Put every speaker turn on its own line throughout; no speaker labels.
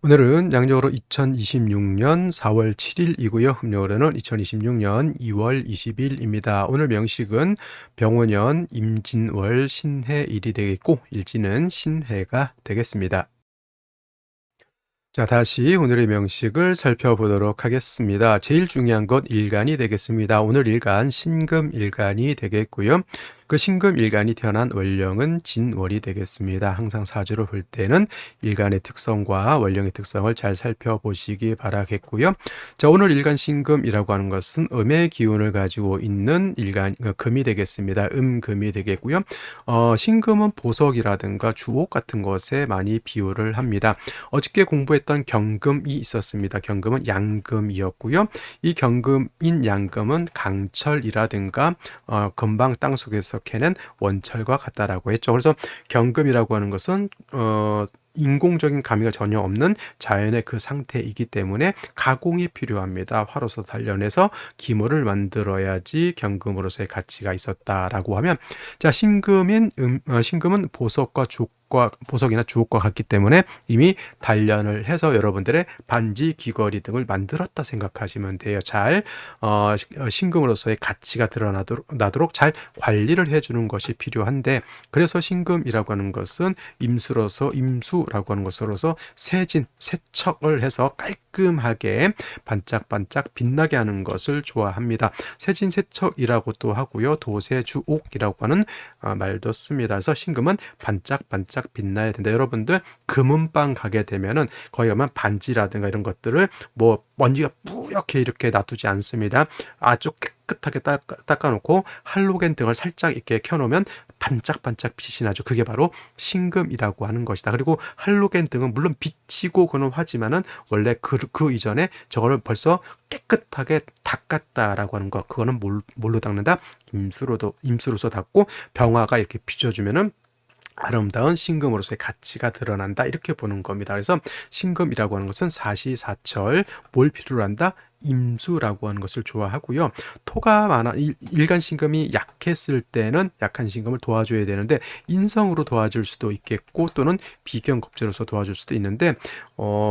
오늘은 양력으로 2026년 4월 7일이고요. 음력으로는 2026년 2월 20일입니다. 오늘 명식은 병원년 임진월 신해일이 되겠고 일지는 신해가 되겠습니다. 자, 다시 오늘의 명식을 살펴보도록 하겠습니다. 제일 중요한 것 일간이 되겠습니다. 오늘 일간 신금일간이 되겠고요. 그 신금일간이 태어난 월령은 진월이 되겠습니다. 항상 사주를 볼 때는 일간의 특성과 월령의 특성을 잘 살펴보시기 바라겠고요. 자, 오늘 일간 신금이라고 하는 것은 음의 기운을 가지고 있는 일간 금이 되겠습니다. 금이 되겠고요. 신금은 보석이라든가 주옥 같은 것에 많이 비유를 합니다. 어저께 공부했던 경금이 있었습니다. 경금은 양금이었고요. 이 경금인 양금은 강철이라든가 금방 땅속에서 캐낸 원철과 같다라고 했죠. 그래서 경금이라고 하는 것은 인공적인 가미가 전혀 없는 자연의 그 상태이기 때문에 가공이 필요합니다. 화로서 단련해서 기물을 만들어야지 경금으로서의 가치가 있었다라고 하면, 자, 신금은 보석과 보석이나 주옥과 같기 때문에 이미 단련을 해서 여러분들의 반지, 귀걸이 등을 만들었다 생각하시면 돼요. 잘 신금으로서의 가치가 드러나도록 잘 관리를 해주는 것이 필요한데, 그래서 신금이라고 하는 것은 임수라고 하는 것으로서 세척을 해서 깔끔하게 반짝반짝 빛나게 하는 것을 좋아합니다. 세진세척이라고도 하고요. 도세주옥이라고 하는 말도 씁니다. 그래서 신금은 반짝반짝 빛나야 된다. 여러분들 금은방 가게 되면은 거기 가면 반지라든가 이런 것들을 뭐 먼지가 뿌옇게 이렇게 놔두지 않습니다. 아주 깨끗하게 닦아놓고 할로겐 등을 살짝 이렇게 켜놓으면 반짝반짝 빛이 나죠. 그게 바로 신금이라고 하는 것이다. 그리고 할로겐 등은 물론 비치고 그는 하지만은 원래 그 이전에 저거를 벌써 깨끗하게 닦았다라고 하는 것. 그거는 뭘로 닦는다? 임수로서 닦고 병화가 이렇게 비춰주면은 아름다운 신금으로서의 가치가 드러난다, 이렇게 보는 겁니다. 그래서 신금이라고 하는 것은 사시사철 뭘 필요로 한다? 임수라고 하는 것을 좋아하고요. 토가 많아 일간 신금이 약했을 때는 약한 신금을 도와줘야 되는데 인성으로 도와줄 수도 있겠고 또는 비견겁제로서 도와줄 수도 있는데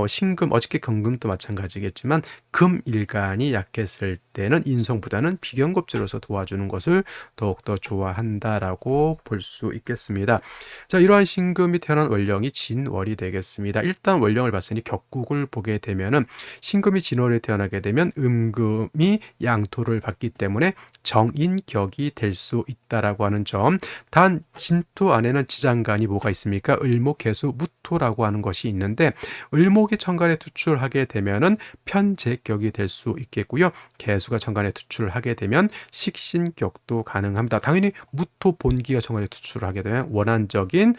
신금, 어저께 경금도 마찬가지겠지만 금일간이 약했을 때는 인성보다는 비견겁제로서 도와주는 것을 더욱더 좋아한다라고 볼 수 있겠습니다. 자, 이러한 신금이 태어난 월령이 진월이 되겠습니다. 일단 월령을 봤으니 격국을 보게 되면은 신금이 진월에 태어나게 되면 음금이 양토를 받기 때문에 정인격이 될 수 있다라고 하는 점. 단 진토 안에는 지장간이 뭐가 있습니까? 을목, 개수, 무토라고 하는 것이 있는데 을목이 천간에 투출하게 되면은 편재격이 될 수 있겠고요. 개수가 천간에 투출하게 되면 식신격도 가능합니다. 당연히 무토 본기가 천간에 투출하게 되면 원한적인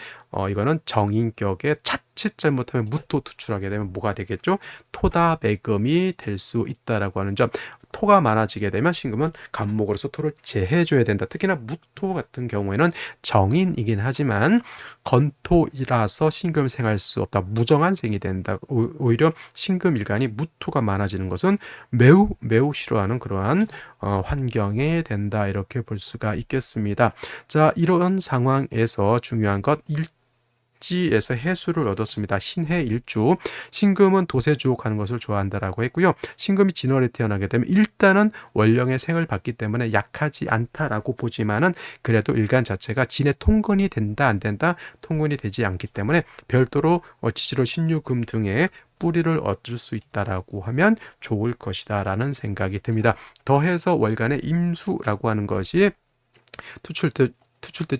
이거는 정인격에 자칫 잘못하면 무토 투출하게 되면 뭐가 되겠죠? 토다배금이 될 수 있다라고 하는 점. 토가 많아지게 되면 신금은 간목으로서 토를 제해줘야 된다. 특히나 무토 같은 경우에는 정인이긴 하지만 건토이라서 신금을 생할 수 없다. 무정한 생이 된다. 오히려 신금일간이 무토가 많아지는 것은 매우 매우 싫어하는 그러한 환경에 된다, 이렇게 볼 수가 있겠습니다. 자, 이런 상황에서 중요한 것, 지에서 해수를 얻었습니다. 신해일주. 신금은 도세주옥하는 것을 좋아한다라고 했고요. 신금이 진월에 태어나게 되면 일단은 월령의 생을 받기 때문에 약하지 않다라고 보지만은 그래도 일간 자체가 진의 통근이 된다 안 된다? 통근이 되지 않기 때문에 별도로 지지로 신유금 등의 뿌리를 얻을 수 있다라고 하면 좋을 것이다라는 생각이 듭니다. 더해서 월간의 임수라고 하는 것이 투출때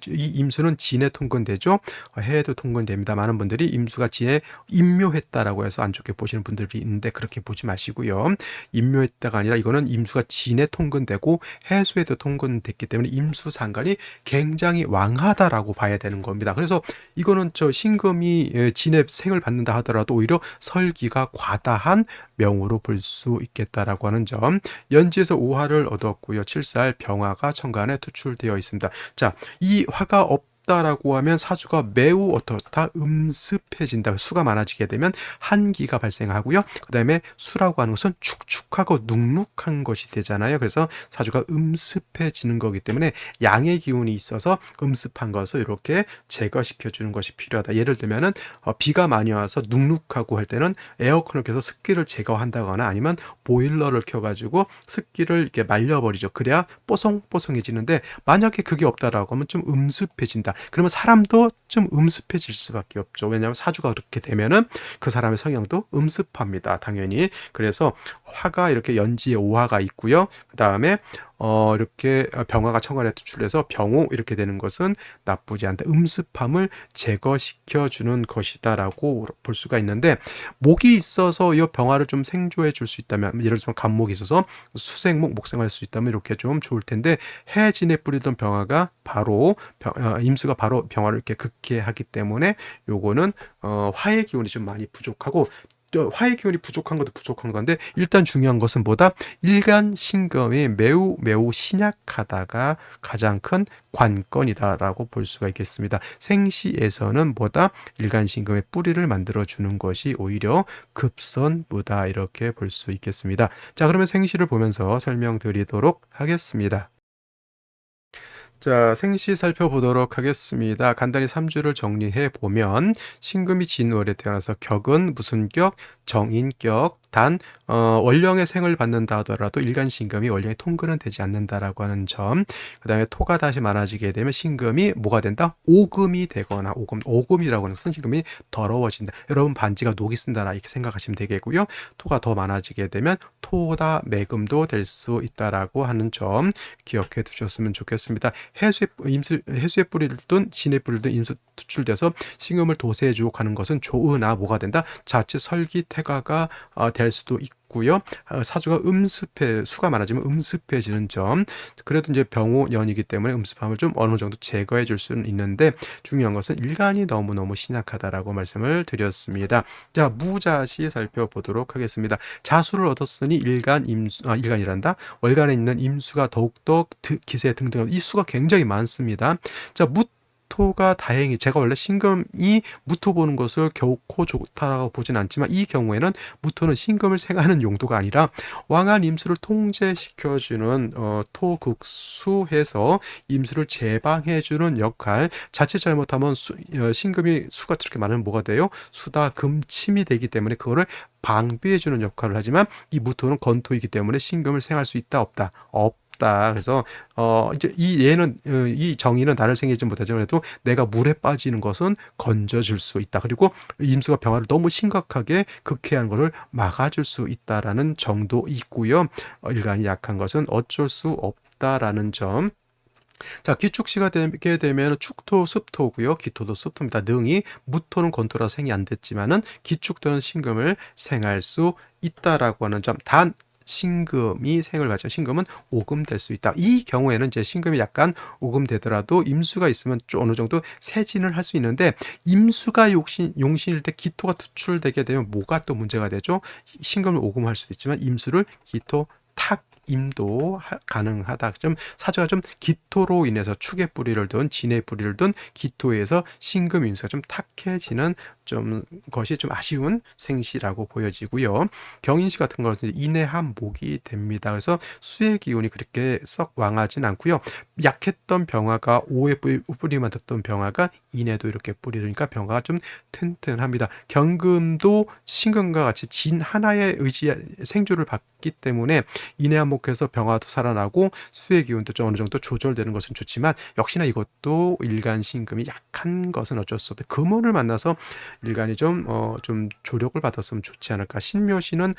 이 임수는 진에 통근되죠. 해에도 통근됩니다. 많은 분들이 임수가 진에 임묘했다라고 해서 안 좋게 보시는 분들이 있는데 그렇게 보지 마시고요. 임묘했다가 아니라 이거는 임수가 진에 통근되고 해수에도 통근됐기 때문에 임수 상관이 굉장히 왕하다라고 봐야 되는 겁니다. 그래서 이거는 신금이 진의 생을 받는다 하더라도 오히려 설기가 과다한 명으로 볼 수 있겠다라고 하는 점. 연지에서 오화를 얻었고요. 7살 병화가 천간에 투출되어 있습니다. 자, 이 화가 없다라고 하면 사주가 매우 어떻다? 음습해진다. 수가 많아지게 되면 한기가 발생하고요. 그 다음에 수라고 하는 것은 축축하고 눅눅한 것이 되잖아요. 그래서 사주가 음습해지는 거기 때문에 양의 기운이 있어서 음습한 것을 이렇게 제거시켜 주는 것이 필요하다. 예를 들면은 비가 많이 와서 눅눅하고 할 때는 에어컨을 켜서 습기를 제거한다거나 아니면 보일러를 켜가지고 습기를 이렇게 말려버리죠. 그래야 뽀송뽀송해지는데 만약에 그게 없다라고 하면 좀 음습해진다. 그러면 사람도 좀 음습해질 수밖에 없죠. 왜냐하면 사주가 그렇게 되면은 그 사람의 성향도 음습합니다. 당연히. 그래서 화가 이렇게 연지에 오화가 있고요. 그 다음에 이렇게 병화가 천간에 투출해서 병호 이렇게 되는 것은 나쁘지 않다. 음습함을 제거시켜 주는 것이다라고 볼 수가 있는데 목이 있어서 이 병화를 좀 생조해 줄 수 있다면 예를 들면 간목이 있어서 수생목 목생할 수 있다면 이렇게 좀 좋을 텐데 해진에 뿌리던 병화가 바로 임수가 바로 병화를 이렇게 극해하기 때문에 요거는 화의 기운이 좀 많이 부족하고 또 화의 기운이 부족한 것도 부족한 건데 일단 중요한 것은 뭐다? 일간 신금이 매우 신약하다가 가장 큰 관건이다라고 볼 수가 있겠습니다. 생시에서는 뭐다? 일간 신금의 뿌리를 만들어 주는 것이 오히려 급선무다 이렇게 볼 수 있겠습니다. 자, 그러면 생시를 보면서 설명드리도록 하겠습니다. 자, 생시 살펴보도록 하겠습니다. 간단히 3주를 정리해 보면 신금이 진월에 태어나서 격은 무슨 격? 정인격. 단 월령의 생을 받는다 하더라도 일간 신금이 월령의 통근은 되지 않는다라고 하는 점. 그 다음에 토가 다시 많아지게 되면 신금이 뭐가 된다? 오금이 되거나 오금이라고 하는 것은 신금이 더러워진다. 여러분 반지가 녹이 쓴다라 이렇게 생각하시면 되겠고요. 토가 더 많아지게 되면 토다 매금도 될 수 있다라고 하는 점 기억해 두셨으면 좋겠습니다. 해수의 뿌리를 든 진의 뿌리를 든 임수 투출돼서 신금을 도세해주고 가는 것은 좋으나 뭐가 된다? 자칫 설기태가가 될 수도 있고요. 사주가 수가 많아지면 음습해지는 점. 그래도 이제 병호년이기 때문에 음습함을 좀 어느 정도 제거해 줄 수는 있는데 중요한 것은 일간이 너무너무 신약하다라고 말씀을 드렸습니다. 자, 무자시 살펴보도록 하겠습니다. 자수를 얻었으니 일간이란다. 월간에 있는 임수가 더욱더 기세 등등 이 수가 굉장히 많습니다. 자, 무토가 다행히 제가 원래 신금이 무토 보는 것을 결코 좋다라고 보진 않지만 이 경우에는 무토는 신금을 생하는 용도가 아니라 왕한 임수를 통제시켜주는 토극수해서 임수를 제방해주는 역할. 자칫 잘못하면 신금이 수가 저렇게 많으면 뭐가 돼요? 수다 금침이 되기 때문에 그거를 방비해주는 역할을 하지만 이 무토는 건토이기 때문에 신금을 생할 수 있다 없다? 없다. 그래서 이제 이 정의는 나를 생기지 못하죠. 그래도 내가 물에 빠지는 것은 건져줄 수 있다. 그리고 임수가 병화를 너무 심각하게 극해하는 것을 막아줄 수 있다라는 정도 있고요. 일간이 약한 것은 어쩔 수 없다라는 점. 자, 기축시가 되게 되면 축토, 습토고요. 기토도 습토입니다. 능이 무토는 건토라 생이 안 됐지만은 기축토는 신금을 생할 수 있다라고 하는 점. 단 신금이 생을 받죠. 신금은 오금될 수 있다. 이 경우에는 이제 신금이 약간 오금되더라도 임수가 있으면 좀 어느 정도 세진을 할 수 있는데 임수가 용신일 때 기토가 투출되게 되면 뭐가 또 문제가 되죠? 신금을 오금할 수도 있지만 임수를 기토 탁 임도 가능하다. 좀 사주가 좀 기토로 인해서 축의 뿌리를 둔 진의 뿌리를 둔 기토에서 신금 임수가 좀 탁해지는 좀 것이 좀 아쉬운 생시라고 보여지고요. 경인시 같은 것은 인해한 목이 됩니다. 그래서 수의 기운이 그렇게 썩 왕하진 않고요. 약했던 병화가 오에 뿌리만 뒀던 병화가 인해도 이렇게 뿌리니까 병화가 좀 튼튼합니다. 경금도 신금과 같이 진 하나의 생주를 받기 때문에 인해한목해서 병화도 살아나고 수의 기운도 좀 어느 정도 조절되는 것은 좋지만 역시나 이것도 일간 신금이 약한 것은 어쩔 수 없다. 금운을 만나서 일간이 좀 조력을 받았으면 좋지 않을까. 신묘시는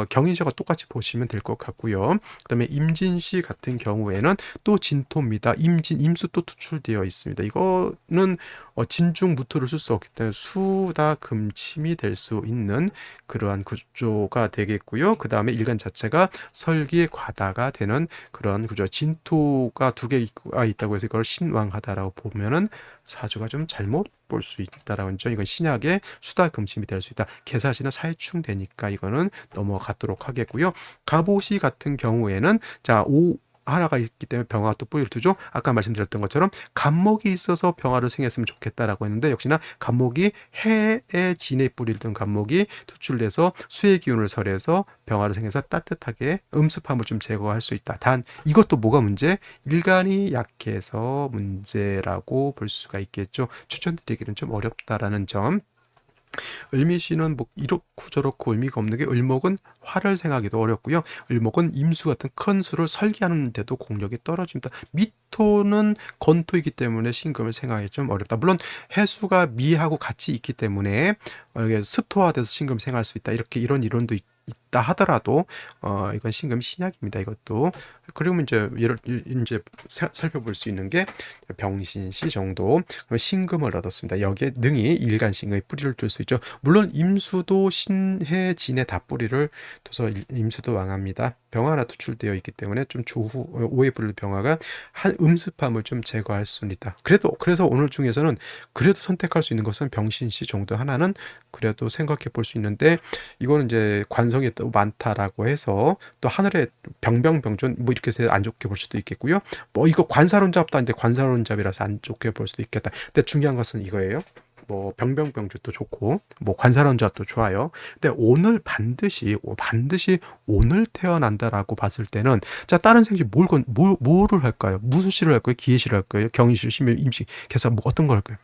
경인시와 똑같이 보시면 될 것 같고요. 그 다음에 임진시 같은 경우에는 또 진토입니다. 임수 또 투출되어 있습니다. 이거는 진중 무토를 쓸 수 없기 때문에 수다 금침이 될 수 있는 그러한 구조가 되겠고요. 그 다음에 일간 자체가 설기의 과다가 되는 그런 구조. 진토가 두 개가 있다고 해서 이걸 신왕하다라고 보면은 사주가 좀 잘못 볼 수 있다라는 점. 이건 신약의 수다 금침이 될 수 있다. 개사시는 사해충 되니까 이거는 넘어가도록 하겠고요. 갑오시 같은 경우에는 자 하나가 있기 때문에 병화가 또 뿌리를 두죠. 아까 말씀드렸던 것처럼 간목이 있어서 병화를 생했으면 좋겠다라고 했는데 역시나 간목이 해의 진에 뿌리를 둔 간목이 투출돼서 수의 기운을 설해서 병화를 생해서 따뜻하게 음습함을 좀 제거할 수 있다. 단 이것도 뭐가 문제? 일간이 약해서 문제라고 볼 수가 있겠죠. 추천드리기는 좀 어렵다라는 점. 을미시는 뭐 이렇고 저렇고 의미가 없는 게 을목은 화를 생하기도 어렵고요. 을목은 임수 같은 큰 수를 설계하는데도 공력이 떨어집니다. 미토는 건토이기 때문에 신금을 생하기 좀 어렵다. 물론 해수가 미하고 같이 있기 때문에 이게 습토화돼서 신금 생할 수 있다. 이렇게 이런 이론도 있다 하더라도 이건 신금 신약입니다. 이것도. 그리고 이제 살펴볼 수 있는 게 병신시 정도 신금을 얻었습니다. 여기에 능히 일간 신금의 뿌리를 둘 수 있죠. 물론 임수도 신해 진에 다 뿌리를 둬서 임수도 왕합니다. 병화나 투출되어 있기 때문에 좀 조후 오해 부를 병화가 한 음습함을 좀 제거할 수는 있다. 그래서 오늘 중에서는 그래도 선택할 수 있는 것은 병신시 정도 하나는 그래도 생각해 볼 수 있는데 이거는 이제 관성이 또 많다라고 해서 또 하늘에 병병병존 뭐 이렇게 해서 안 좋게 볼 수도 있겠고요. 뭐 이거 관사론잡도 아닌데 관사론잡이라서 안 좋게 볼 수도 있겠다. 근데 중요한 것은 이거예요. 뭐 병병병주도 좋고 뭐 관사론잡도 좋아요. 근데 오늘 반드시 오늘 태어난다라고 봤을 때는 자 다른 생시 뭐를 할까요? 무술시를 할 거예요? 기해시를 할 거예요? 경희시, 심의, 임시, 개사 뭐 어떤 걸 할까요?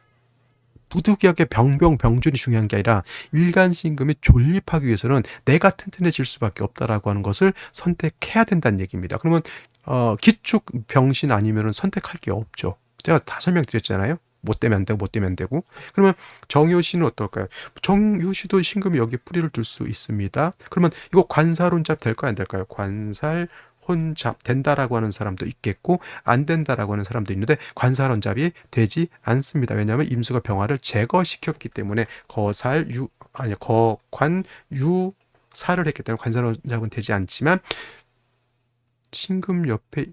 부득이하게 병병병준이 중요한 게 아니라 일간신금이 존립하기 위해서는 내가 튼튼해질 수밖에 없다라고 하는 것을 선택해야 된다는 얘기입니다. 그러면 기축 병신 아니면은 선택할 게 없죠. 제가 다 설명드렸잖아요. 못 되면 안 되고 못 되면 안 되고. 그러면 정유씨는 어떨까요? 정유씨도 신금이 여기 뿌리를 둘 수 있습니다. 그러면 이거 관살혼잡 될까요? 안 될까요? 관살 혼잡 된다라고 하는 사람도 있겠고 안 된다라고 하는 사람도 있는데 관살혼잡이 되지 않습니다. 왜냐하면 임수가 병화를 제거시켰기 때문에 거관유사를 했기 때문에 관살혼잡은 되지 않지만 신금 옆에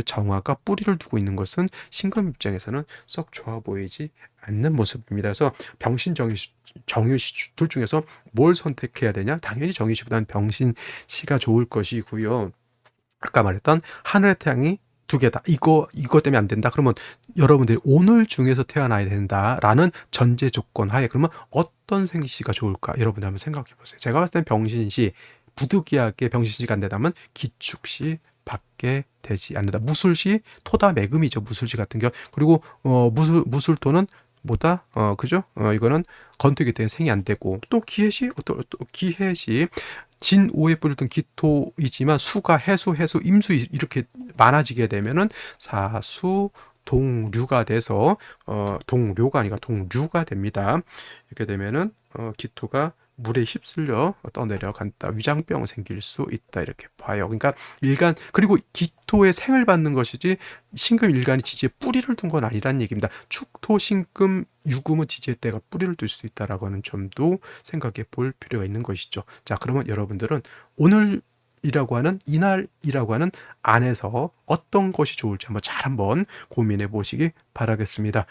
정화가 뿌리를 두고 있는 것은 신금 입장에서는 썩 좋아 보이지 않는 모습입니다. 그래서 병신 정유시 둘 중에서 뭘 선택해야 되냐? 당연히 정유시보다는 병신시가 좋을 것이고요. 아까 말했던 하늘의 태양이 두 개다. 이거 때문에 안 된다. 그러면 여러분들이 오늘 중에서 태어나야 된다라는 전제 조건 하에 그러면 어떤 생시가 좋을까? 여러분들 한번 생각해 보세요. 제가 봤을 땐 병신시 부득이하게 병신시가 안 된다면 기축시 밖에 되지 않는다. 무술시 토다 매금이죠. 무술시 같은 경우. 그리고 무술토는 뭐다? 그죠? 이거는 건투기 때문에 생이 안 되고 또 기해시 진오에 뿌렸던 기토이지만 수가 해수 임수 이렇게 많아지게 되면은 사수 동류가 돼서 동료가 아니라 동류가 됩니다. 이렇게 되면은 기토가 물에 휩쓸려 떠내려간다. 위장병 생길 수 있다. 이렇게 봐요. 그러니까 일간 그리고 기토의 생을 받는 것이지 신금 일간이 지지에 뿌리를 둔 건 아니란 얘기입니다. 축토 신금 유금은 지지에 때가 뿌리를 둘 수 있다라고 하는 점도 생각해 볼 필요가 있는 것이죠. 자, 그러면 여러분들은 오늘이라고 하는 이날이라고 하는 안에서 어떤 것이 좋을지 한번 고민해 보시기 바라겠습니다.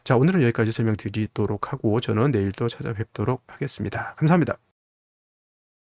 자, 오늘은 여기까지 설명드리도록 하고 저는 내일 또 찾아뵙도록 하겠습니다. 감사합니다.